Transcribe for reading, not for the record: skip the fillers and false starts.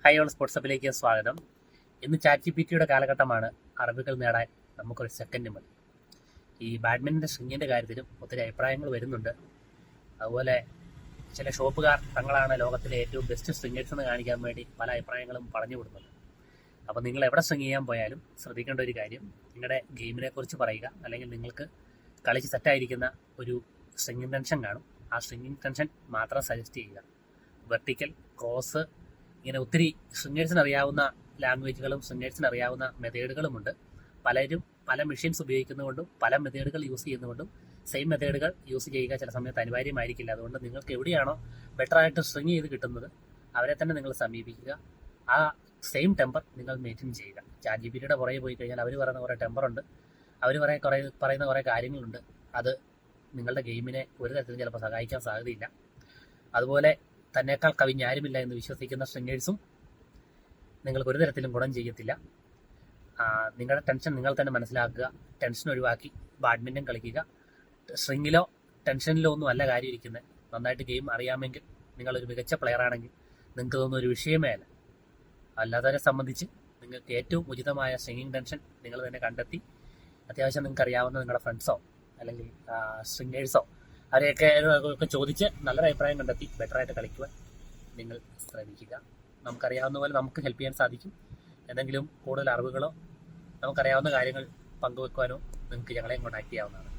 Hi all sports അപ്പിലേക്ക് സ്വാഗതം. ഇന്ന് chat ജിപിടിയുടെ കാലഘട്ടമാണ്. അറിവുകൾ നേടാൻ നമുക്കൊരു സെക്കൻഡ് മതി. ഈ ബാഡ്മിൻ്റൺ സ്ട്രിങ്ങിൻ്റെ കാര്യത്തിലും ഒത്തിരി അഭിപ്രായങ്ങൾ വരുന്നുണ്ട്. അതുപോലെ ചില ഷോപ്പുകാർ തങ്ങളാണ് ലോകത്തിലെ ഏറ്റവും ബെസ്റ്റ് സ്ട്രിങ്ങേഴ്സ് എന്ന് കാണിക്കാൻ വേണ്ടി പല അഭിപ്രായങ്ങളും പറഞ്ഞു വിടുന്നുണ്ട്. അപ്പോൾ നിങ്ങൾ എവിടെ സ്ട്രിങ് ചെയ്യാൻ പോയാലും ശ്രദ്ധിക്കേണ്ട ഒരു കാര്യം, നിങ്ങളുടെ ഗെയിമിനെ കുറിച്ച് പറയുക. അല്ലെങ്കിൽ നിങ്ങൾക്ക് കളിച്ച് സെറ്റായിരിക്കുന്ന ഒരു സ്ട്രിങ്ങിങ് ടെൻഷൻ കാണും. ആ സ്ട്രിങ്ങിങ് ടെൻഷൻ മാത്രം സജസ്റ്റ് ചെയ്യുക. വെർട്ടിക്കൽ, ക്രോസ്, ഇങ്ങനെ ഒത്തിരി സ്ട്രിങ്ങേഴ്സിന് അറിയാവുന്ന ലാംഗ്വേജുകളും സ്ട്രിങ്ങേഴ്സിന് അറിയാവുന്ന മെത്തേഡുകളുമുണ്ട്. പലരും പല മെഷീൻസ് ഉപയോഗിക്കുന്നതുകൊണ്ടും പല മെത്തേഡുകൾ യൂസ് ചെയ്യുന്നതുകൊണ്ടും സെയിം മെത്തേഡുകൾ യൂസ് ചെയ്യുക ചില സമയത്ത് അനിവാര്യമായിരിക്കില്ല. അതുകൊണ്ട് നിങ്ങൾക്ക് എവിടെയാണോ ബെറ്ററായിട്ട് സ്ട്രിങ് ചെയ്ത് കിട്ടുന്നത് അവരെ തന്നെ നിങ്ങൾ സമീപിക്കുക. ആ സെയിം ടെമ്പർ നിങ്ങൾ മെയിൻറ്റെയിൻ ചെയ്യുക. ചാറ്റ് ജിപിടിയുടെ പുറകെ പോയി കഴിഞ്ഞാൽ അവർ പറയുന്ന കുറേ ടെമ്പറുണ്ട്, അവർ പറയുന്ന കുറേ കാര്യങ്ങളുണ്ട്. അത് നിങ്ങളുടെ ഗെയിമിനെ ഒരു തരത്തിലും ചിലപ്പോൾ സഹായിക്കാൻ സാധ്യതയില്ല. അതുപോലെ തന്നേക്കാൾ കവിഞ്ഞാരുമില്ല എന്ന് വിശ്വസിക്കുന്ന സ്ട്രിങ്ങേഴ്സും നിങ്ങൾക്ക് ഒരു തരത്തിലും ഗുണം ചെയ്യത്തില്ല. നിങ്ങളുടെ ടെൻഷൻ നിങ്ങൾ തന്നെ മനസ്സിലാക്കുക. ടെൻഷൻ ഒഴിവാക്കി ബാഡ്മിൻ്റൺ കളിക്കുക. സ്ട്രിങ്ങിലോ ടെൻഷനിലോ ഒന്നും അല്ല കാര്യം ഇരിക്കുന്നത്. നന്നായിട്ട് ഗെയിം അറിയാമെങ്കിൽ, നിങ്ങളൊരു മികച്ച പ്ലെയർ ആണെങ്കിൽ നിങ്ങൾക്ക് ഇതൊന്നും ഒരു വിഷയമേ അല്ല. അല്ലാത്തവരെ സംബന്ധിച്ച് നിങ്ങൾക്ക് ഏറ്റവും ഉചിതമായ സ്ട്രിങ്ങിങ് ടെൻഷൻ നിങ്ങൾ തന്നെ കണ്ടെത്തി, അത്യാവശ്യം നിങ്ങൾക്ക് അറിയാവുന്ന നിങ്ങളുടെ ഫ്രണ്ട്സോ അല്ലെങ്കിൽ സ്ട്രിങ്ങേഴ്സോ അവരെയൊക്കെ ചോദിച്ച് നല്ലൊരു അഭിപ്രായം കണ്ടെത്തി ബെറ്ററായിട്ട് കളിക്കുവാൻ നിങ്ങൾ ശ്രമിക്കുക. നമുക്കറിയാവുന്ന പോലെ നമുക്ക് ഹെൽപ്പ് ചെയ്യാൻ സാധിക്കും. എന്തെങ്കിലും കൂടുതൽ അറിവുകളോ നമുക്കറിയാവുന്ന കാര്യങ്ങൾ പങ്കുവെക്കുവാനോ നിങ്ങൾക്ക് ഞങ്ങളെയും കോൺടാക്ട് ചെയ്യാവുന്നതാണ്.